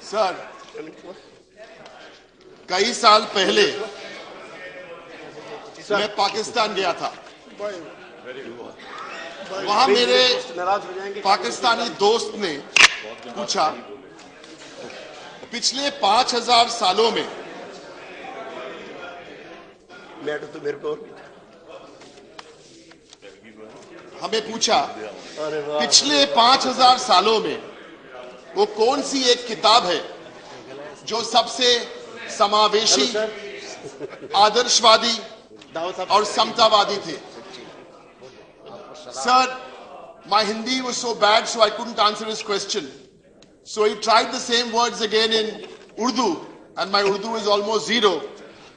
Sir, कई साल पहले मैं पाकिस्तान गया था। वहां मेरे पाकिस्तानी दोस्त ने पूछा, पिछले 5000 सालों में हमें पूछा, पिछले 5000 सालों में वो कौन सी एक किताब है जो सबसे समावेशी, आदर्शवादी और समतावादी थे। Sir, my Hindi was so bad, so I couldn't answer his question. So he tried the same words again in Urdu, and my Urdu is almost zero.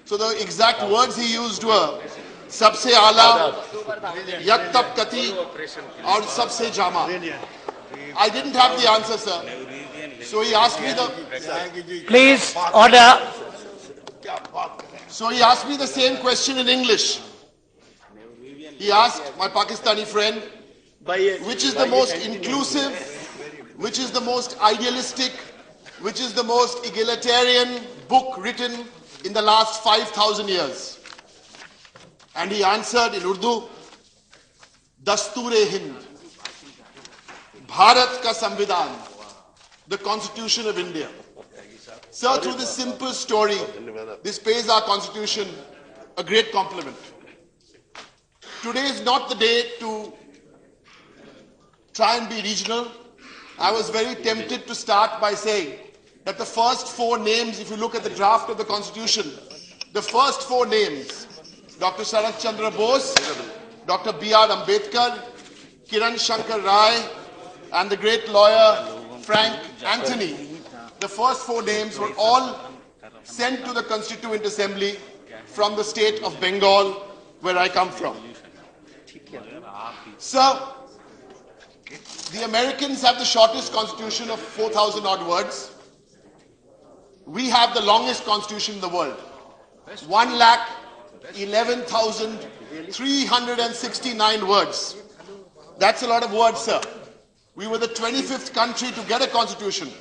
So the exact words he used were सबसे आला, yak tabkati, और सबसे Jama. I didn't have the answer, sir. So he asked me the... Please, order. So he asked me the same question in English. He asked my Pakistani friend, which is the most inclusive, which is the most idealistic, which is the most egalitarian book written in the last 5,000 years? And he answered in Urdu, Dastur-e-Hind, Bharat ka Samvidhan, the Constitution of India. Sir, through this simple story, this pays our Constitution a great compliment. Today is not the day to try and be regional. I was very tempted to start by saying that the first 4 names, if you look at the draft of the Constitution, the first 4 names, Dr. Sarath Chandra Bose, Dr. BR Ambedkar, Kiran Shankar Rai, and the great lawyer Frank Anthony, the first 4 names were all sent to the Constituent Assembly from the state of Bengal, where I come from. Sir, the Americans have the shortest constitution of 4,000 odd words. We have the longest constitution in the world. 1,11,369 words. That's a lot of words, sir. We were the 25th country to get a constitution,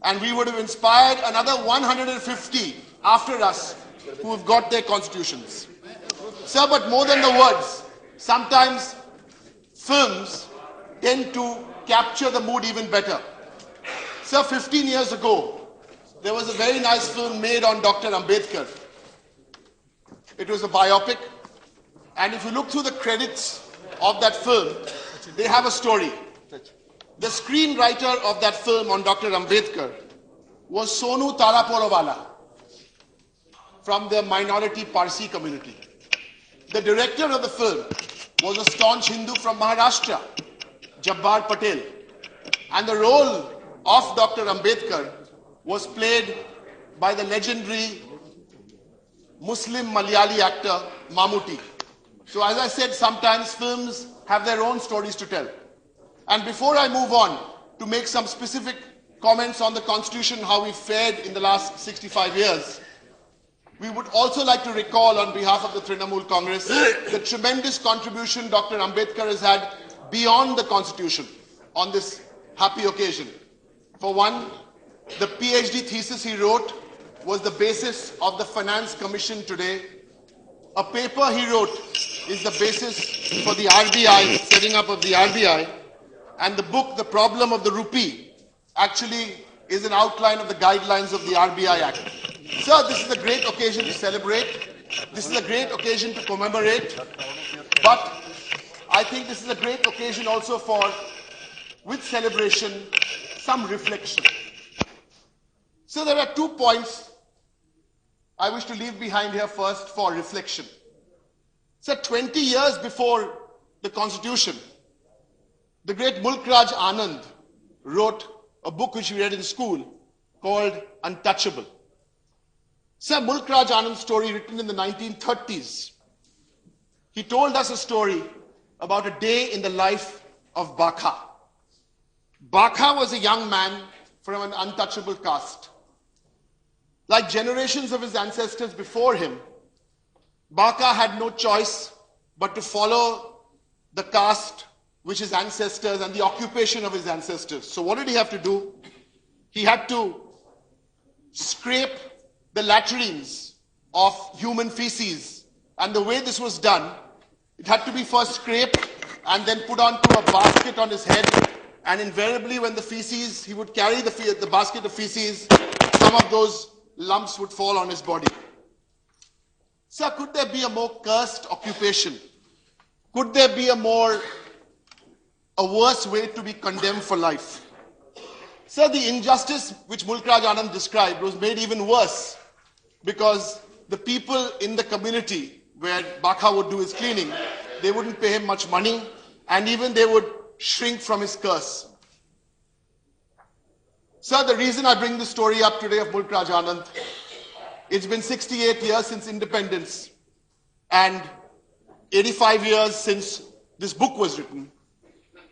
and we would have inspired another 150 after us who have got their constitutions. Sir, but more than the words, sometimes films tend to capture the mood even better. Sir, 15 years ago, there was a very nice film made on Dr. Ambedkar. It was a biopic, and if you look through the credits of that film, they have a story. The screenwriter of that film on Dr. Ambedkar was Sonu Taraporowala from the minority Parsi community. The director of the film was a staunch Hindu from Maharashtra, Jabbar Patel. And the role of Dr. Ambedkar was played by the legendary Muslim Malayali actor Mammootty. So as I said, sometimes films have their own stories to tell. And before I move on to make some specific comments on the Constitution, how we fared in the last 65 years, we would also like to recall on behalf of the Trinamool Congress the tremendous contribution Dr. Ambedkar has had beyond the Constitution on this happy occasion. For one, the PhD thesis he wrote was the basis of the Finance Commission today. A paper he wrote is the basis for the RBI, setting up of the RBI. And the book, The Problem of the Rupee, actually is an outline of the guidelines of the RBI Act. Sir, this is a great occasion to celebrate. This is a great occasion to commemorate. But I think this is a great occasion also for, with celebration, some reflection. So there are 2 points I wish to leave behind here first for reflection. So 20 years before the Constitution, the great Mulk Raj Anand wrote a book which we read in school called Untouchable. Sir, Mulk Raj Anand's story written in the 1930s. He told us a story about a day in the life of Bakha. Bakha was a young man from an untouchable caste. Like generations of his ancestors before him, Bakha had no choice but to follow the caste which his ancestors and the occupation of his ancestors. So what did he have to do? He had to scrape the latrines of human feces. And the way this was done, it had to be first scraped and then put onto a basket on his head. And invariably when the feces, he would carry the basket of feces, some of those lumps would fall on his body. Sir, could there be a more cursed occupation? Could there be a worse way to be condemned for life? Sir, the injustice which Mulk Raj Anand described was made even worse because the people in the community where Bakha would do his cleaning, they wouldn't pay him much money and even they would shrink from his curse. Sir, the reason I bring this story up today of Mulk Raj Anand, it's been 68 years since independence and 85 years since this book was written.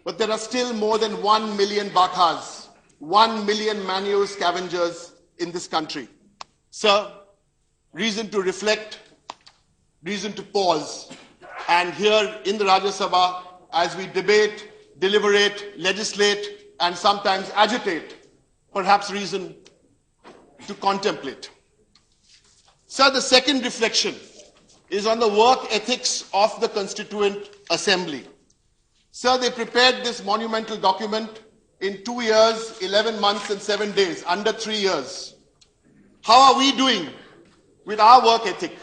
But there are still more than 1 million Bakhas, 1 million manual scavengers in this country. Sir, reason to reflect, reason to pause. And here in the Rajya Sabha, as we debate, deliberate, legislate, and sometimes agitate, perhaps reason to contemplate. Sir, the second reflection is on the work ethics of the Constituent Assembly. Sir, they prepared this monumental document in 2 years, 11 months and 7 days, under 3 years. How are we doing with our work ethic?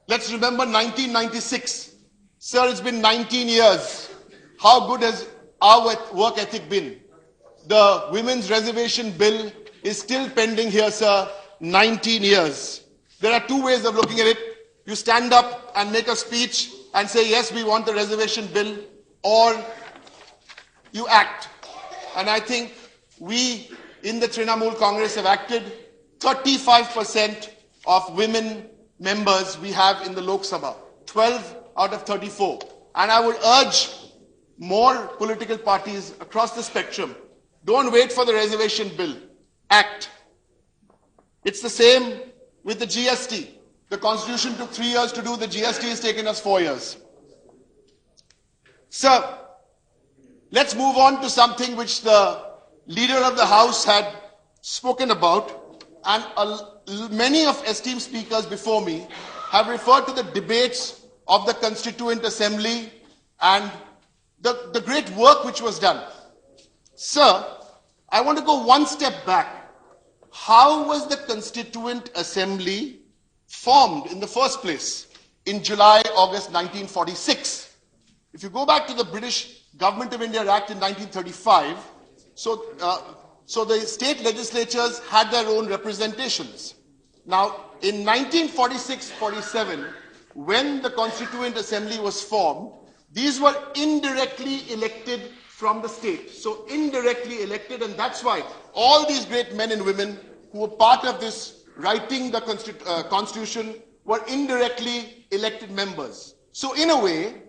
Let's remember 1996. Sir, it's been 19 years. How good has our work ethic been? The Women's Reservation Bill is still pending here, sir, 19 years. There are two ways of looking at it. You stand up and make a speech and say, yes, we want the reservation bill, or you act. And I think we in the Trinamool Congress have acted. 35% of women members we have in the Lok Sabha, 12 out of 34. And I would urge more political parties across the spectrum, don't wait for the reservation bill, act. It's the same with the GST. The Constitution took 3 years to do, the GST has taken us 4 years. Sir, let's move on to something which the Leader of the House had spoken about, and many of esteemed speakers before me have referred to the debates of the Constituent Assembly and the great work which was done. Sir, I want to go one step back. How was the Constituent Assembly formed in the first place in July, August 1946? If you go back to the British Government of India Act in 1935, so the state legislatures had their own representations. Now, in 1946-47, when the Constituent Assembly was formed, these were indirectly elected from the state. So indirectly elected, and that's why all these great men and women who were part of this writing the Constitution were indirectly elected members. So in a way,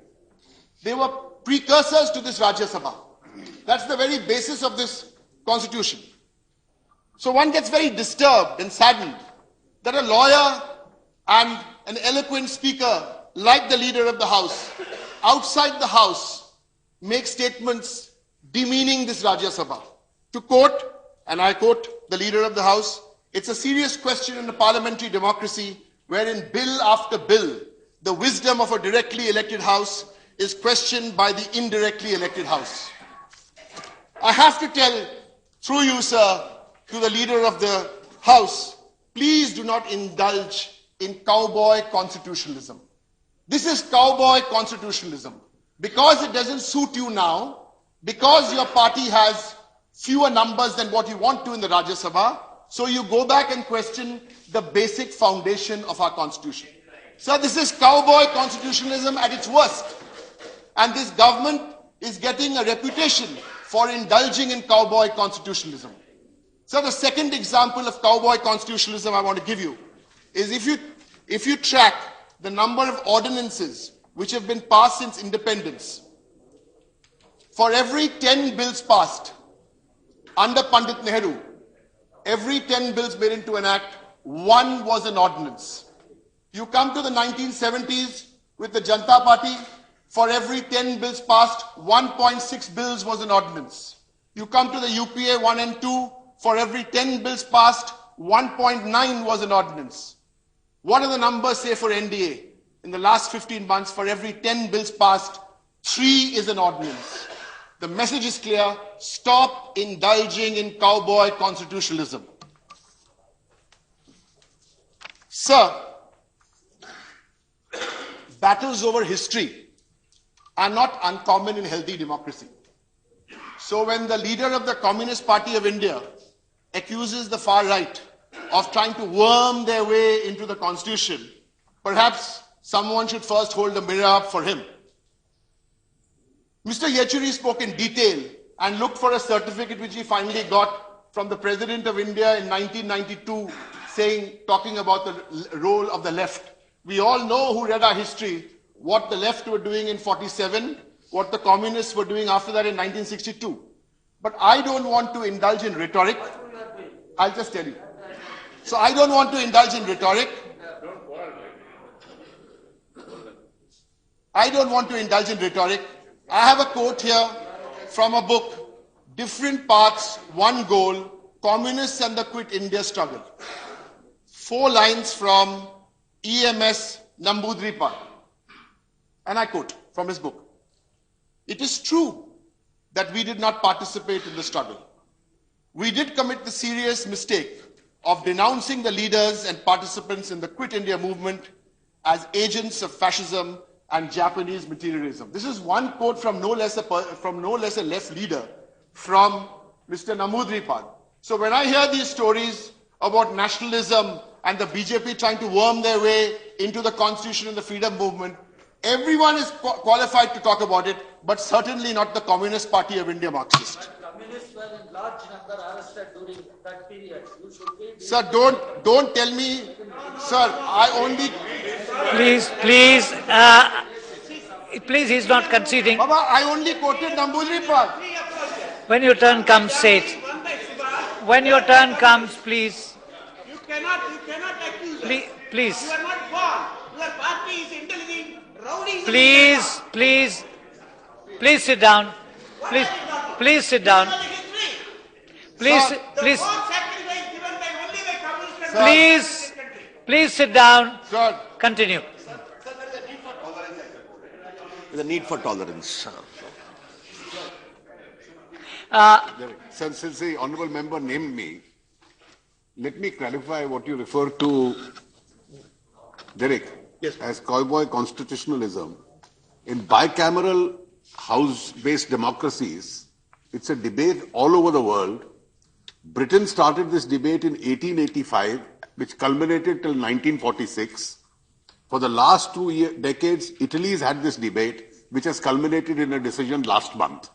they were precursors to this Rajya Sabha. That's the very basis of this Constitution. So one gets very disturbed and saddened that a lawyer and an eloquent speaker like the Leader of the House, outside the House, make statements demeaning this Rajya Sabha. To quote, and I quote the Leader of the House, "It's a serious question in a parliamentary democracy wherein bill after bill, the wisdom of a directly elected House is questioned by the indirectly elected House." I have to tell, through you, sir, to the Leader of the House, please do not indulge in cowboy constitutionalism. This is cowboy constitutionalism. Because it doesn't suit you now, because your party has fewer numbers than what you want to in the Rajya Sabha, so you go back and question the basic foundation of our Constitution. So this is cowboy constitutionalism at its worst. And this government is getting a reputation for indulging in cowboy constitutionalism. So the second example of cowboy constitutionalism I want to give you is if you track the number of ordinances which have been passed since independence, for every 10 bills passed under Pandit Nehru, every 10 bills made into an act, one was an ordinance. You come to the 1970s with the Janata Party, for every 10 bills passed, 1.6 bills was an ordinance. You come to the UPA 1 and 2, for every 10 bills passed, 1.9 was an ordinance. What do the numbers say for NDA? In the last 15 months, for every 10 bills passed, 3 is an ordinance. The message is clear. Stop indulging in cowboy constitutionalism. Sir, battles over history are not uncommon in healthy democracy. So when the leader of the Communist Party of India accuses the far right of trying to worm their way into the constitution, perhaps someone should first hold a mirror up for him. Mr. Yechury spoke in detail and looked for a certificate which he finally got from the President of India in 1992, talking about the role of the left. We all know, who read our history, what the left were doing in 47, what the communists were doing after that in 1962. But I don't want to indulge in rhetoric. I'll just tell you. So I don't want to indulge in rhetoric. I don't want to indulge in rhetoric. I have a quote here from a book, Different Paths, One Goal, Communists and the Quit India Struggle. 4 lines from EMS Namboodiripad. And I quote from his book. It is true that we did not participate in the struggle. We did commit the serious mistake of denouncing the leaders and participants in the Quit India movement as agents of fascism and Japanese materialism. This is one quote from no less a left leader, from Mr. Namboodiripad. So when I hear these stories about nationalism and the BJP trying to worm their way into the constitution and the freedom movement, everyone is qualified to talk about it, but certainly not the Communist Party of India Marxist. Communists were in large number arrested during that period. You should be... Sir, don't tell me, sir, I only... Please, he's not conceding. Baba, I only quoted Namboodiripad. When your turn comes, say it. When your turn comes, please. You cannot accuse us. Please. You are not born. Your party is intelligent, rowdy. Please sit down. Please sit down. Please sit down. Sir. Continue. The need for tolerance. Since the honourable member named me, let me clarify what you refer to, Derek, as cowboy constitutionalism. In bicameral house-based democracies, it's a debate all over the world. Britain started this debate in 1885, which culminated till 1946. For the last 2 decades, Italy's had this debate, which has culminated in a decision last month.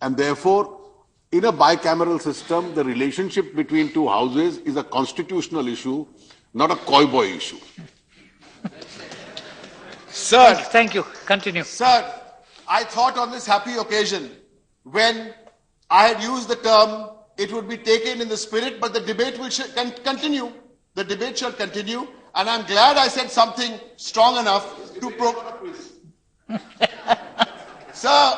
And therefore, in a bicameral system, the relationship between 2 houses is a constitutional issue, not a cowboy issue. Sir. Thank you. Continue. Sir, I thought on this happy occasion, when I had used the term, it would be taken in the spirit, but the debate will continue. The debate shall continue, and I'm glad I said something strong enough to Sir,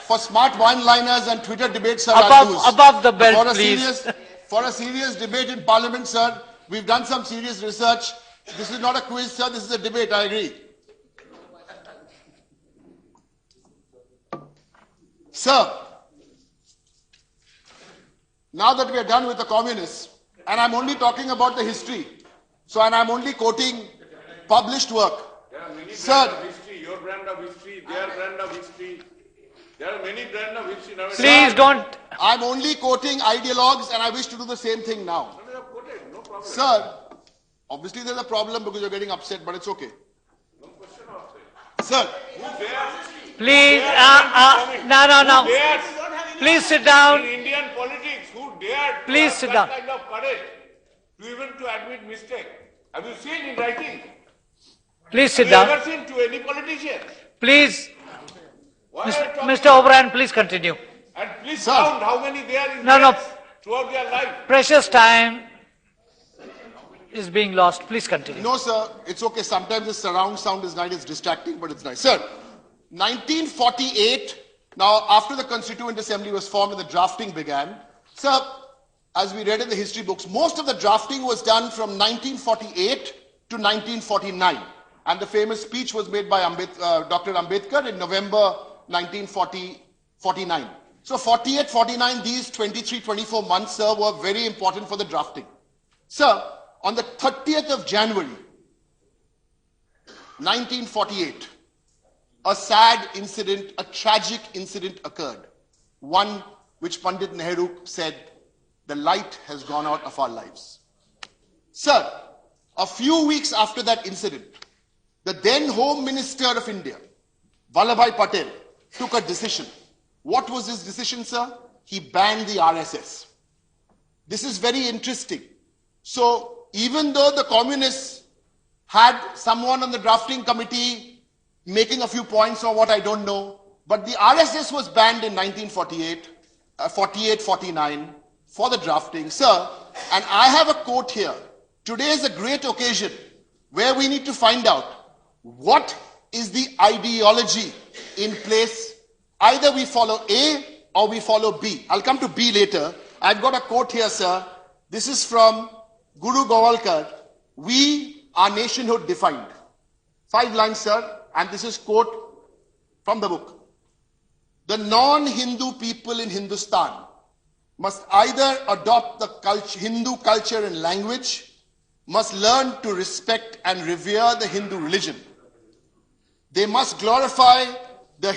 for smart one-liners and Twitter debates, sir, above the belt, please. For a serious debate in Parliament, sir, we've done some serious research. This is not a quiz, sir. This is a debate. I agree. Sir, now that we are done with the communists, and I'm only talking about the history, and I'm only quoting published work. There are many Sir, brands of history, your brand of history, their brand of history. There are many brands of history nowadays. Please don't. I'm only quoting ideologues, and I wish to do the same thing now. No problem. Sir, obviously there's a problem because you're getting upset, but it's okay. No question of it. Sir, Who dares? Please, no. Who dares? Please sit down. In Indian politics, who dared to Please have sit that down. kind of courage to even to admit mistake? Have you seen in writing? Please sit Have down. you ever seen to any politician? Please, Why are you talking Mr. O'Brien, please continue. And please Sir. count how many there in No. throughout their life. Precious time is being lost. Please continue. no, sir, it's okay. Sometimes the surround sound is nice, it's distracting, but it's nice. Sir, 1948, now after the Constituent Assembly was formed and the drafting began, Sir, as we read in the history books, most of the drafting was done from 1948 to 1949. And the famous speech was made by Dr. Ambedkar in November 1949. So 48, 49, these 23, 24 months, sir, were very important for the drafting. Sir, on the 30th of January, 1948, a sad incident, a tragic incident occurred. One which Pandit Nehru said, the light has gone out of our lives. Sir, a few weeks after that incident, the then Home Minister of India, Vallabhbhai Patel, took a decision. What was his decision, sir? He banned the RSS. This is very interesting. So, even though the communists had someone on the drafting committee making a few points or what I don't know, but the RSS was banned in 1948, 48, 49 for the drafting. Sir, and I have a quote here. Today is a great occasion where we need to find out what is the ideology in place. Either we follow A or we follow B. I'll come to B later. I've got a quote here, sir. This is from Guru Gowalkar. We are nationhood defined. 5 lines, sir, and this is quote from the book. The non-Hindu people in Hindustan must either adopt the Hindu culture and language, must learn to respect and revere the Hindu religion. They must glorify the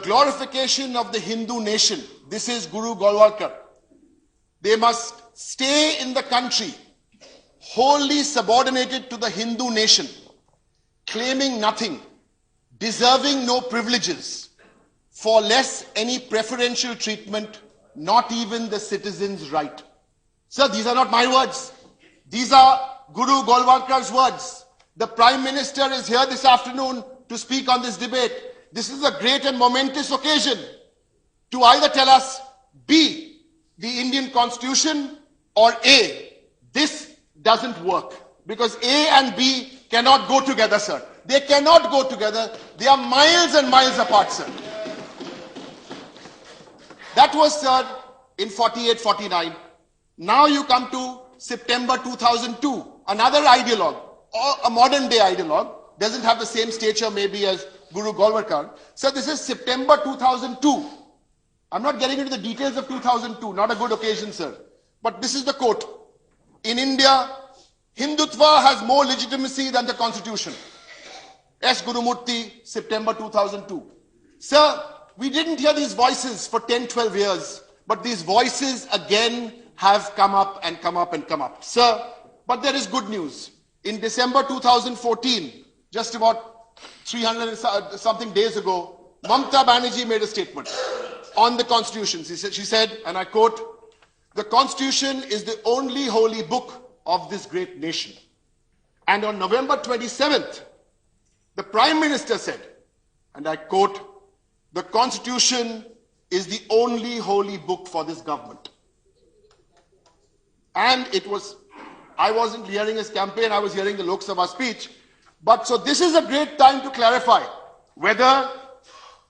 glorification of the Hindu nation. This is Guru Gowalkar. They must stay in the country wholly subordinated to the Hindu nation, claiming nothing, deserving no privileges, for less any preferential treatment, not even the citizen's right. Sir, these are not my words. These are Guru Gowalkar's words. The Prime Minister is here this afternoon to speak on this debate. This is a great and momentous occasion to either tell us B, the Indian Constitution, or A, this doesn't work. Because A and B cannot go together, sir. They cannot go together. They are miles and miles apart, sir. That was, sir, in 48, 49. Now you come to September 2002, another ideologue, or a modern day ideologue, doesn't have the same stature maybe as Guru Gowalkar. So this is September 2002. I'm not getting into the details of 2002, not a good occasion, sir. But this is the quote. In India, Hindutva has more legitimacy than the constitution. S. Gurumurthy, September 2002. Sir, we didn't hear these voices for 10, 12 years, but these voices again have come up and come up and come up. Sir, but there is good news. In December 2014, just about 300 something days ago, Mamata Banerjee made a statement on the constitution. She said, and I quote, "The constitution is the only holy book of this great nation." And on November 27th, the Prime Minister said, and I quote, "The constitution is the only holy book for this government." And it was, I wasn't hearing his campaign, I was hearing the Lok Sabha speech. But so this is a great time to clarify whether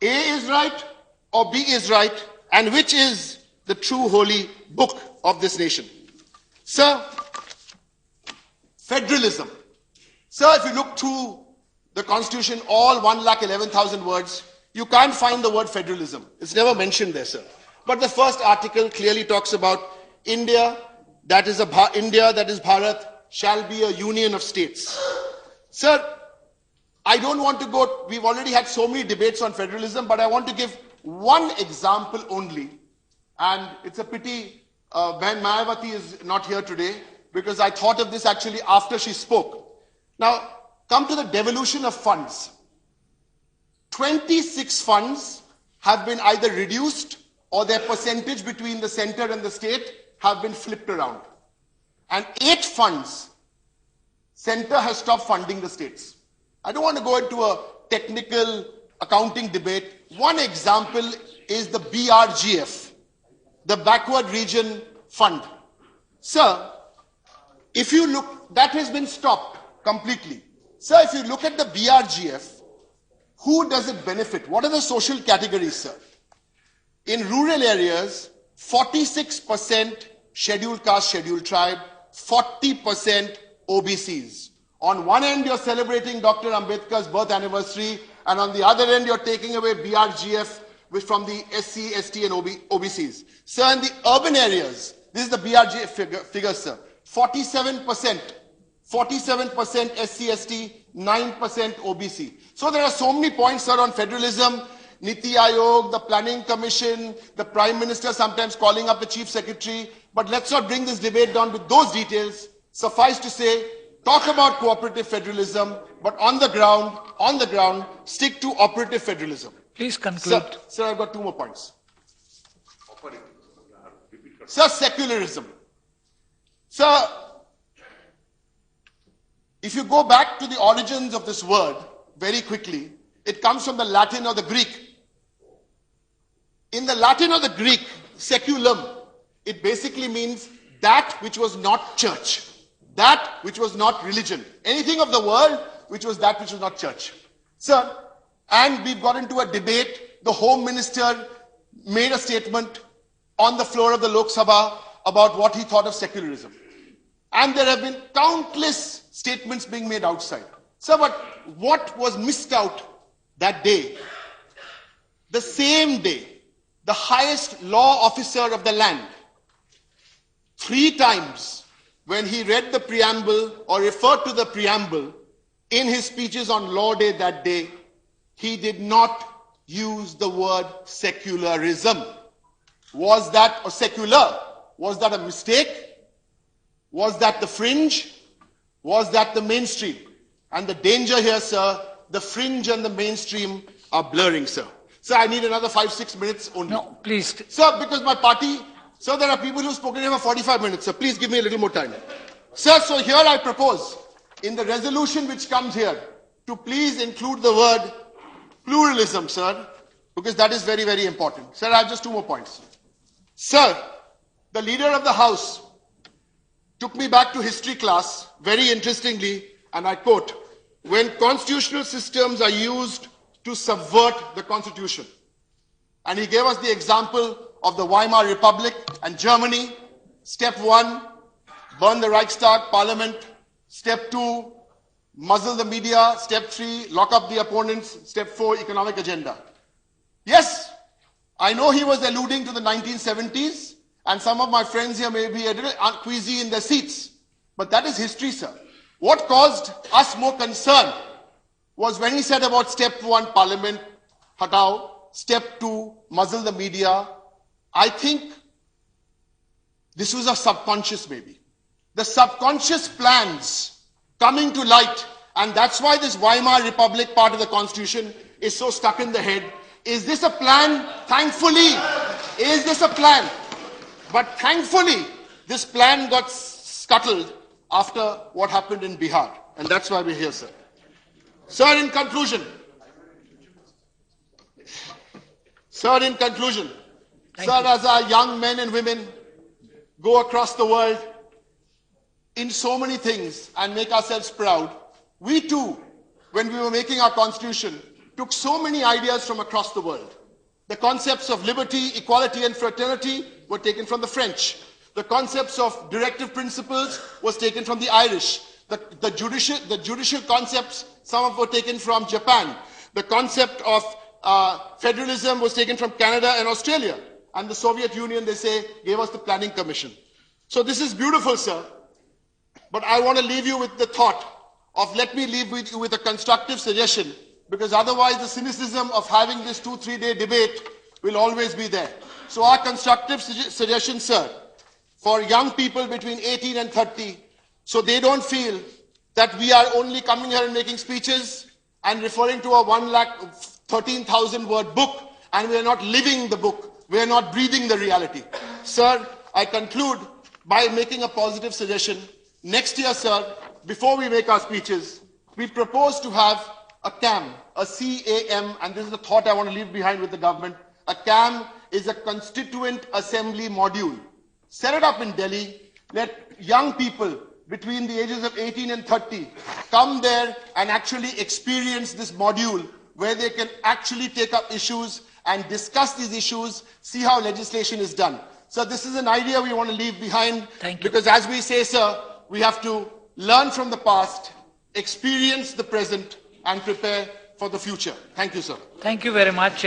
A is right or B is right, and which is the true holy book of this nation. Sir, federalism. Sir, if you look through the Constitution, all 111,000 words, you can't find the word federalism. It's never mentioned there, sir. But the first article clearly talks about India, that is Bharat, shall be a union of states. Sir, I don't want to go, we've already had so many debates on federalism, but I want to give one example only. And it's a pity Ben Mayawati is not here today, because I thought of this actually after she spoke. Now, come to the devolution of funds. 26 funds have been either reduced or their percentage between the center and the state have been flipped around. And 8 funds, center has stopped funding the states. I don't want to go into a technical accounting debate. One example is the BRGF, the Backward Region Fund. Sir, if you look, that has been stopped completely. Sir, if you look at the BRGF, who does it benefit? What are the social categories, sir? In rural areas, 46% scheduled caste, scheduled tribe, 40% OBCs. On one end, you're celebrating Dr. Ambedkar's birth anniversary, and on the other end, you're taking away BRGF from the SC, ST, and OBCs. Sir, in the urban areas, this is the BRGF figure, sir. 47% SC, ST, 9% OBC. So there are so many points, sir, on federalism, Niti Aayog, the Planning Commission, the Prime Minister sometimes calling up the Chief Secretary. But let's not bring this debate down with those details. Suffice to say, talk about cooperative federalism, but on the ground, stick to operative federalism. Please conclude. Sir, I've got two more points. Sir, secularism. Sir, if you go back to the origins of this word very quickly, it comes from the Latin or the Greek. In the Latin or the Greek, seculum, it basically means that which was not church, that which was not religion, anything of the world which was that which was not church. Sir, and we've got into a debate. The Home Minister made a statement on the floor of the Lok Sabha about what he thought of secularism. And there have been countless statements being made outside. Sir, but what was missed out that day? The same day, the highest law officer of the land, 3 times when he read the preamble or referred to the preamble in his speeches on Law Day that day, he did not use the word secularism. Was that a secular? Was that a mistake? Was that the fringe? Was that the mainstream? And the danger here, sir, the fringe and the mainstream are blurring, sir. Sir, I need another 5-6 minutes only. No, please. Sir, because my party, sir, there are people who've spoken here for 45 minutes, sir. Please give me a little more time. Sir, so here I propose, in the resolution which comes here, to please include the word pluralism, sir, because that is very, very important. Sir, I have just 2 more points. Sir, the leader of the House took me back to history class, very interestingly, and I quote, when constitutional systems are used to subvert the Constitution. And he gave us the example of the Weimar Republic and Germany. Step 1, burn the Reichstag, Parliament. Step 2, muzzle the media. Step 3, lock up the opponents. Step 4, economic agenda. Yes, I know he was alluding to the 1970s, and some of my friends here may be a little queasy in their seats. But that is history, sir. What caused us more concern was when he said about step 1, Parliament, hatao, step 2, muzzle the media. I think this was a subconscious maybe. The subconscious plans coming to light, and that's why this Weimar Republic part of the Constitution is so stuck in the head. Is this a plan? Thankfully, is this a plan? But thankfully, this plan got scuttled after what happened in Bihar. And that's why we're here, sir. Sir, in conclusion, sir, as our young men and women go across the world in so many things and make ourselves proud, we too, when we were making our constitution, took so many ideas from across the world. The concepts of liberty, equality, and fraternity were taken from the French. The concepts of directive principles was taken from the Irish. The judicial concepts, some of were taken from Japan. The concept of federalism was taken from Canada and Australia. And the Soviet Union, they say, gave us the Planning Commission. So this is beautiful, sir. But I want to leave you with the thought of, let me leave you with a constructive suggestion, because otherwise the cynicism of having this 2-3 day debate will always be there. So our constructive suggestion, sir, for young people between 18 and 30, so they don't feel that we are only coming here and making speeches and referring to a 113,000 word book, and we are not living the book, we are not breathing the reality. Sir, I conclude by making a positive suggestion. Next year, sir, before we make our speeches, we propose to have a CAM, a CAM, and this is the thought I want to leave behind with the government. A CAM is a Constituent Assembly module. Set it up in Delhi, let young people between the ages of 18 and 30 come there and actually experience this module where they can actually take up issues and discuss these issues, see how legislation is done. So this is an idea we want to leave behind. Thank you. Because as we say, sir, we have to learn from the past, experience the present, and prepare for the future. Thank you, sir. Thank you very much.